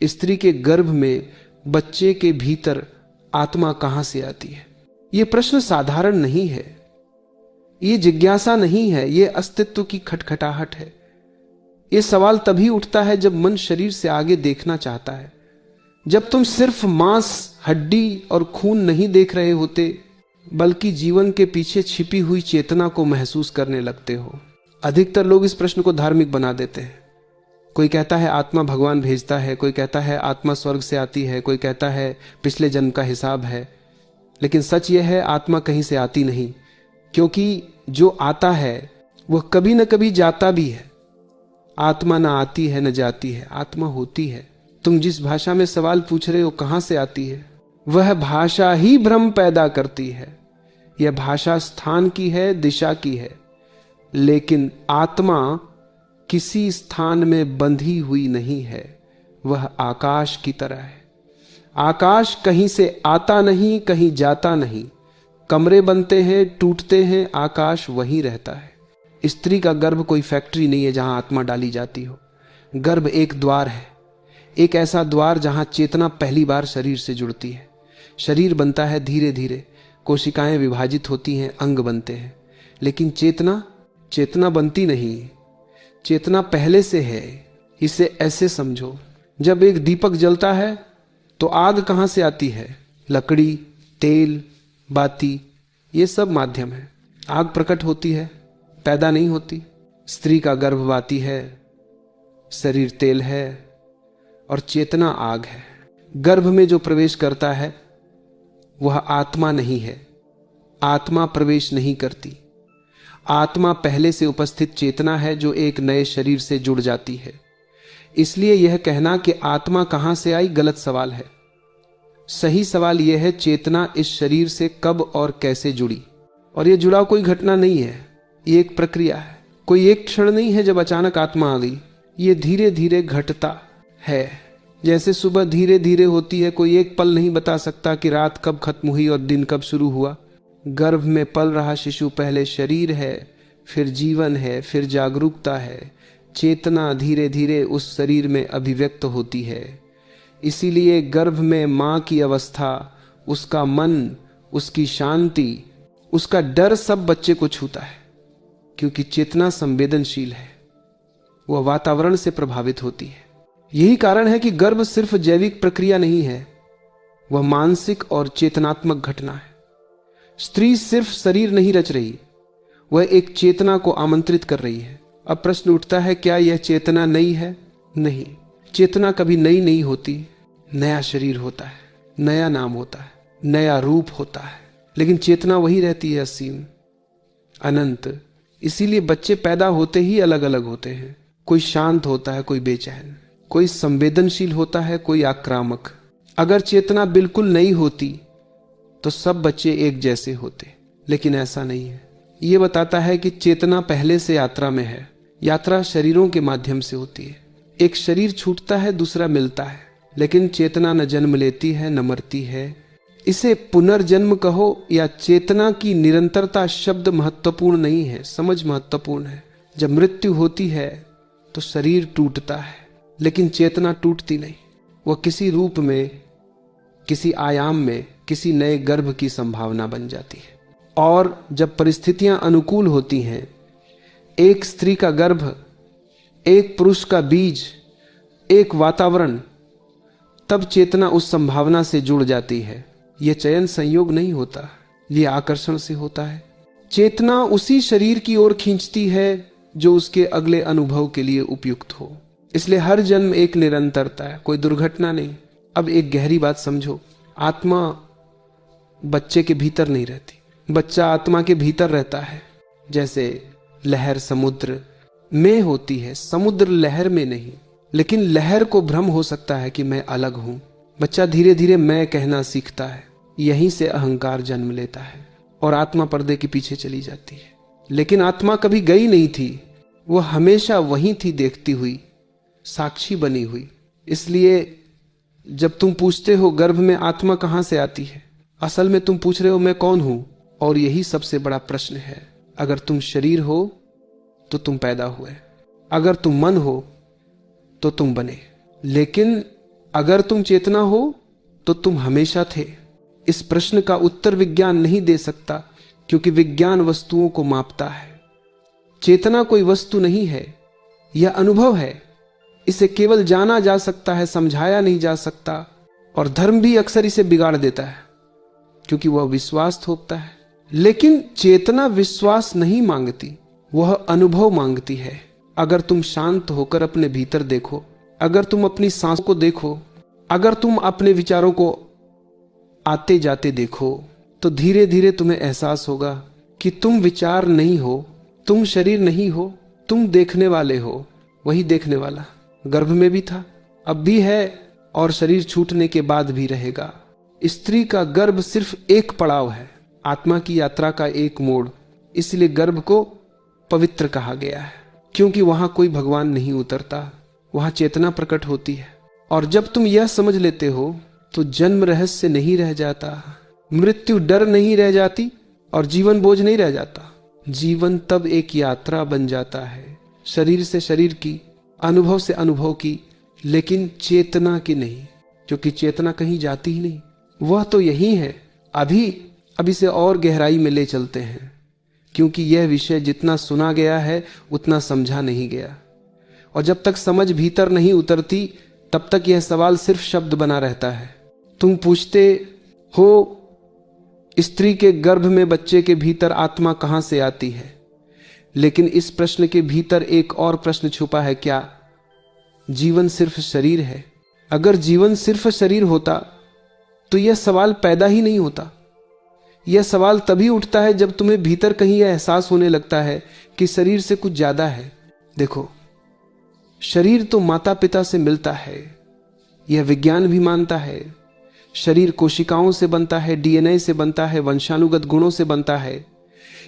स्त्री के गर्भ में बच्चे के भीतर आत्मा कहां से आती है? यह प्रश्न साधारण नहीं है, यह जिज्ञासा नहीं है, यह अस्तित्व की खटखटाहट है। यह सवाल तभी उठता है जब मन शरीर से आगे देखना चाहता है, जब तुम सिर्फ मांस, हड्डी और खून नहीं देख रहे होते, बल्कि जीवन के पीछे छिपी हुई चेतना को महसूस करने लगते हो। अधिकतर लोग इस प्रश्न को धार्मिक बना देते हैं। कोई कहता है आत्मा भगवान भेजता है, कोई कहता है आत्मा स्वर्ग से आती है, कोई कहता है पिछले जन्म का हिसाब है। लेकिन सच यह है, आत्मा कहीं से आती नहीं, क्योंकि जो आता है वह कभी न कभी जाता भी है। आत्मा न आती है न जाती है, आत्मा होती है। तुम जिस भाषा में सवाल पूछ रहे हो कहां से आती है, वह भाषा ही भ्रम पैदा करती है। यह भाषा स्थान की है, दिशा की है, लेकिन आत्मा किसी स्थान में बंधी हुई नहीं है। वह आकाश की तरह है। आकाश कहीं से आता नहीं, कहीं जाता नहीं। कमरे बनते हैं, टूटते हैं, आकाश वहीं रहता है। स्त्री का गर्भ कोई फैक्ट्री नहीं है जहां आत्मा डाली जाती हो। गर्भ एक द्वार है, एक ऐसा द्वार जहां चेतना पहली बार शरीर से जुड़ती है। शरीर बनता है धीरे धीरे, कोशिकाएं विभाजित होती हैं, अंग बनते हैं, लेकिन चेतना बनती नहीं। चेतना पहले से है। इसे ऐसे समझो, जब एक दीपक जलता है तो आग कहां से आती है? लकड़ी, तेल, बाती, ये सब माध्यम है। आग प्रकट होती है, पैदा नहीं होती। स्त्री का गर्भवाती है, शरीर तेल है और चेतना आग है। गर्भ में जो प्रवेश करता है वह आत्मा नहीं है। आत्मा प्रवेश नहीं करती। आत्मा पहले से उपस्थित चेतना है जो एक नए शरीर से जुड़ जाती है। इसलिए यह कहना कि आत्मा कहां से आई गलत सवाल है। सही सवाल यह है, चेतना इस शरीर से कब और कैसे जुड़ी। और यह जुड़ाव कोई घटना नहीं है, यह एक प्रक्रिया है। कोई एक क्षण नहीं है जब अचानक आत्मा आ गई। यह धीरे धीरे घटता है, जैसे सुबह धीरे धीरे होती है। कोई एक पल नहीं बता सकता कि रात कब खत्म हुई और दिन कब शुरू हुआ। गर्भ में पल रहा शिशु पहले शरीर है, फिर जीवन है, फिर जागरूकता है। चेतना धीरे धीरे उस शरीर में अभिव्यक्त होती है। इसीलिए गर्भ में मां की अवस्था, उसका मन, उसकी शांति, उसका डर सब बच्चे को छूता है, क्योंकि चेतना संवेदनशील है, वह वातावरण से प्रभावित होती है। यही कारण है कि गर्भ सिर्फ जैविक प्रक्रिया नहीं है, वह मानसिक और चेतनात्मक घटना है। स्त्री सिर्फ शरीर नहीं रच रही, वह एक चेतना को आमंत्रित कर रही है। अब प्रश्न उठता है, क्या यह चेतना नई है? नहीं, चेतना कभी नई नहीं होती। नया शरीर होता है, नया नाम होता है, नया रूप होता है, लेकिन चेतना वही रहती है, असीम, अनंत। इसीलिए बच्चे पैदा होते ही अलग अलग होते हैं। कोई शांत होता है, कोई बेचैन, कोई संवेदनशील होता है, कोई आक्रामक। अगर चेतना बिल्कुल नई होती तो सब बच्चे एक जैसे होते, लेकिन ऐसा नहीं है। यह बताता है कि चेतना पहले से यात्रा में है। यात्रा शरीरों के माध्यम से होती है। एक शरीर छूटता है, दूसरा मिलता है, लेकिन चेतना न जन्म लेती है न मरती है। इसे पुनर्जन्म कहो या चेतना की निरंतरता शब्द महत्वपूर्ण नहीं है, समझ महत्वपूर्ण है। जब मृत्यु होती है तो शरीर टूटता है, लेकिन चेतना टूटती नहीं। वह किसी रूप में, किसी आयाम में, किसी नए गर्भ की संभावना बन जाती है। और जब परिस्थितियां अनुकूल होती हैं, एक स्त्री का गर्भ, एक पुरुष का बीज, एक वातावरण, तब चेतना उस संभावना से जुड़ जाती है। यह चयन संयोग नहीं होता, यह आकर्षण से होता है। चेतना उसी शरीर की ओर खींचती है जो उसके अगले अनुभव के लिए उपयुक्त हो। इसलिए हर जन्म एक निरंतरता है, कोई दुर्घटना नहीं। अब एक गहरी बात समझो, आत्मा बच्चे के भीतर नहीं रहती, बच्चा आत्मा के भीतर रहता है। जैसे लहर समुद्र में होती है, समुद्र लहर में नहीं, लेकिन लहर को भ्रम हो सकता है कि मैं अलग हूं। बच्चा धीरे धीरे मैं कहना सीखता है, यहीं से अहंकार जन्म लेता है और आत्मा पर्दे के पीछे चली जाती है। लेकिन आत्मा कभी गई नहीं थी, वह हमेशा वहीं थी, देखती हुई, साक्षी बनी हुई। इसलिए जब तुम पूछते हो गर्भ में आत्मा कहां से आती है, असल में तुम पूछ रहे हो मैं कौन हूं। और यही सबसे बड़ा प्रश्न है। अगर तुम शरीर हो तो तुम पैदा हुए, अगर तुम मन हो तो तुम बने। लेकिन अगर तुम चेतना हो तो तुम हमेशा थे। इस प्रश्न का उत्तर विज्ञान नहीं दे सकता, क्योंकि विज्ञान वस्तुओं को मापता है। चेतना कोई वस्तु नहीं है, यह अनुभव है। इसे केवल जाना जा सकता है, समझाया नहीं जा सकता। और धर्म भी अक्सर इसे बिगाड़ देता है, क्योंकि वह विश्वास थोपता है। लेकिन चेतना विश्वास नहीं मांगती, वह अनुभव मांगती है। अगर तुम शांत होकर अपने भीतर देखो, अगर तुम अपनी सांसों को देखो, अगर तुम अपने विचारों को आते जाते देखो, तो धीरे धीरे तुम्हें एहसास होगा कि तुम विचार नहीं हो, तुम शरीर नहीं हो, तुम देखने वाले हो। वही देखने वाला गर्भ में भी था, अब भी है, और शरीर छूटने के बाद भी रहेगा। स्त्री का गर्भ सिर्फ एक पड़ाव है, आत्मा की यात्रा का एक मोड़। इसलिए गर्भ को पवित्र कहा गया है, क्योंकि वहां कोई भगवान नहीं उतरता, वहां चेतना प्रकट होती है। और जब तुम यह समझ लेते हो तो जन्म रहस्य नहीं रह जाता, मृत्यु डर नहीं रह जाती, और जीवन बोझ नहीं रह जाता। जीवन तब एक यात्रा बन जाता है, शरीर से शरीर की, अनुभव से अनुभव की, लेकिन चेतना की नहीं, क्योंकि चेतना कहीं जाती ही नहीं, वह तो यही है। अब इसे और गहराई में ले चलते हैं, क्योंकि यह विषय जितना सुना गया है उतना समझा नहीं गया। और जब तक समझ भीतर नहीं उतरती, तब तक यह सवाल सिर्फ शब्द बना रहता है। तुम पूछते हो, स्त्री के गर्भ में बच्चे के भीतर आत्मा कहां से आती है? लेकिन इस प्रश्न के भीतर एक और प्रश्न छुपा है, क्या जीवन सिर्फ शरीर है? अगर जीवन सिर्फ शरीर होता तो यह सवाल पैदा ही नहीं होता। यह सवाल तभी उठता है जब तुम्हें भीतर कहीं यह एहसास होने लगता है कि शरीर से कुछ ज्यादा है। देखो, शरीर तो माता पिता से मिलता है, यह विज्ञान भी मानता है। शरीर कोशिकाओं से बनता है, डीएनए से बनता है, वंशानुगत गुणों से बनता है।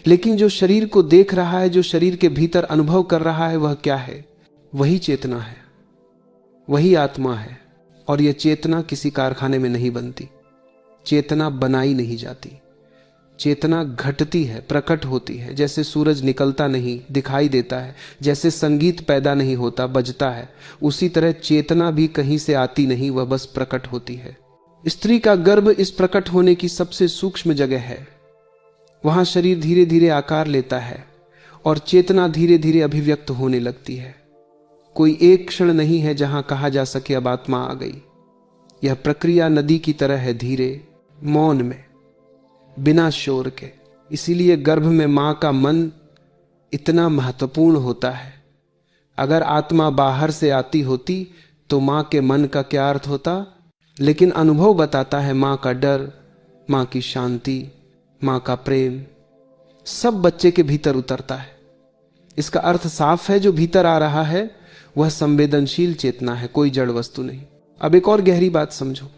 लेकिन जो शरीर को देख रहा है, जो शरीर के भीतर अनुभव कर रहा है, वह क्या है? वही चेतना है, वही आत्मा है। और यह चेतना किसी कारखाने में नहीं बनती, चेतना बनाई नहीं जाती। चेतना घटती है, प्रकट होती है। जैसे सूरज निकलता नहीं, दिखाई देता है, जैसे संगीत पैदा नहीं होता, बजता है, उसी तरह चेतना भी कहीं से आती नहीं, वह बस प्रकट होती है। स्त्री का गर्भ इस प्रकट होने की सबसे सूक्ष्म जगह है। वहां शरीर धीरे धीरे आकार लेता है और चेतना धीरे धीरे अभिव्यक्त होने लगती है। कोई एक क्षण नहीं है जहां कहा जा सके अब आत्मा आ गई। यह प्रक्रिया नदी की तरह है, धीरे, मौन में, बिना शोर के। इसीलिए गर्भ में मां का मन इतना महत्वपूर्ण होता है। अगर आत्मा बाहर से आती होती तो मां के मन का क्या अर्थ होता? लेकिन अनुभव बताता है मां का डर, मां की शांति, मां का प्रेम, सब बच्चे के भीतर उतरता है। इसका अर्थ साफ है, जो भीतर आ रहा है वह संवेदनशील चेतना है, कोई जड़ वस्तु नहीं। अब एक और गहरी बात समझो,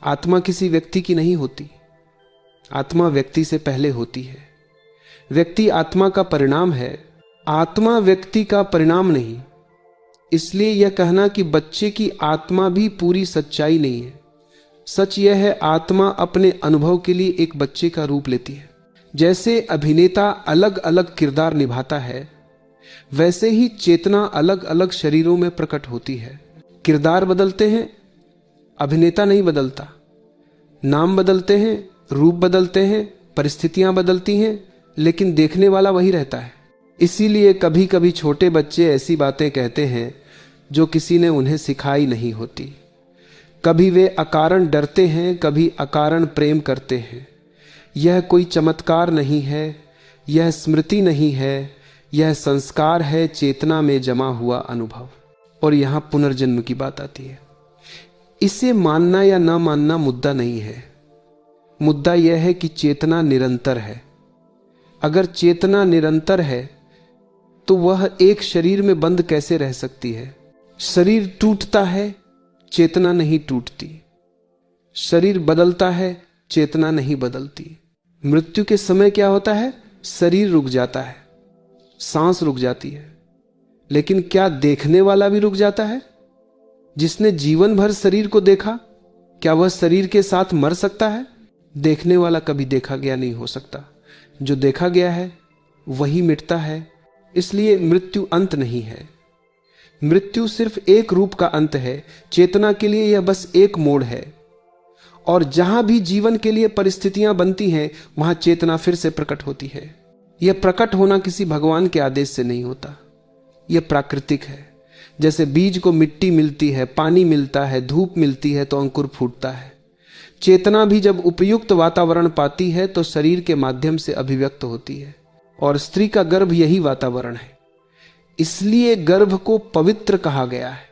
आत्मा किसी व्यक्ति की नहीं होती, आत्मा व्यक्ति से पहले होती है। व्यक्ति आत्मा का परिणाम है, आत्मा व्यक्ति का परिणाम नहीं। इसलिए यह कहना कि बच्चे की आत्मा भी पूरी सच्चाई नहीं है। सच यह है, आत्मा अपने अनुभव के लिए एक बच्चे का रूप लेती है। जैसे अभिनेता अलग अलग किरदार निभाता है, वैसे ही चेतना अलग अलग शरीरों में प्रकट होती है। किरदार बदलते हैं, अभिनेता नहीं बदलता। नाम बदलते हैं, रूप बदलते हैं, परिस्थितियां बदलती हैं, लेकिन देखने वाला वही रहता है। इसीलिए कभी कभी छोटे बच्चे ऐसी बातें कहते हैं जो किसी ने उन्हें सिखाई नहीं होती। कभी वे अकारण डरते हैं, कभी अकारण प्रेम करते हैं। यह कोई चमत्कार नहीं है, यह स्मृति नहीं है, यह संस्कार है, चेतना में जमा हुआ अनुभव। और यहां पुनर्जन्म की बात आती है। इसे मानना या ना मानना मुद्दा नहीं है। मुद्दा यह है कि चेतना निरंतर है। अगर चेतना निरंतर है तो वह एक शरीर में बंद कैसे रह सकती है? शरीर टूटता है, चेतना नहीं टूटती। शरीर बदलता है, चेतना नहीं बदलती। मृत्यु के समय क्या होता है? शरीर रुक जाता है, सांस रुक जाती है। लेकिन क्या देखने वाला भी रुक जाता है? जिसने जीवन भर शरीर को देखा, क्या वह शरीर के साथ मर सकता है? देखने वाला कभी देखा गया नहीं हो सकता। जो देखा गया है वही मिटता है। इसलिए मृत्यु अंत नहीं है। मृत्यु सिर्फ एक रूप का अंत है, चेतना के लिए यह बस एक मोड़ है। और जहां भी जीवन के लिए परिस्थितियां बनती हैं, वहां चेतना फिर से प्रकट होती है। यह प्रकट होना किसी भगवान के आदेश से नहीं होता, यह प्राकृतिक है। जैसे बीज को मिट्टी मिलती है, पानी मिलता है, धूप मिलती है तो अंकुर फूटता है। चेतना भी जब उपयुक्त वातावरण पाती है तो शरीर के माध्यम से अभिव्यक्त होती है, और स्त्री का गर्भ यही वातावरण है। इसलिए गर्भ को पवित्र कहा गया है।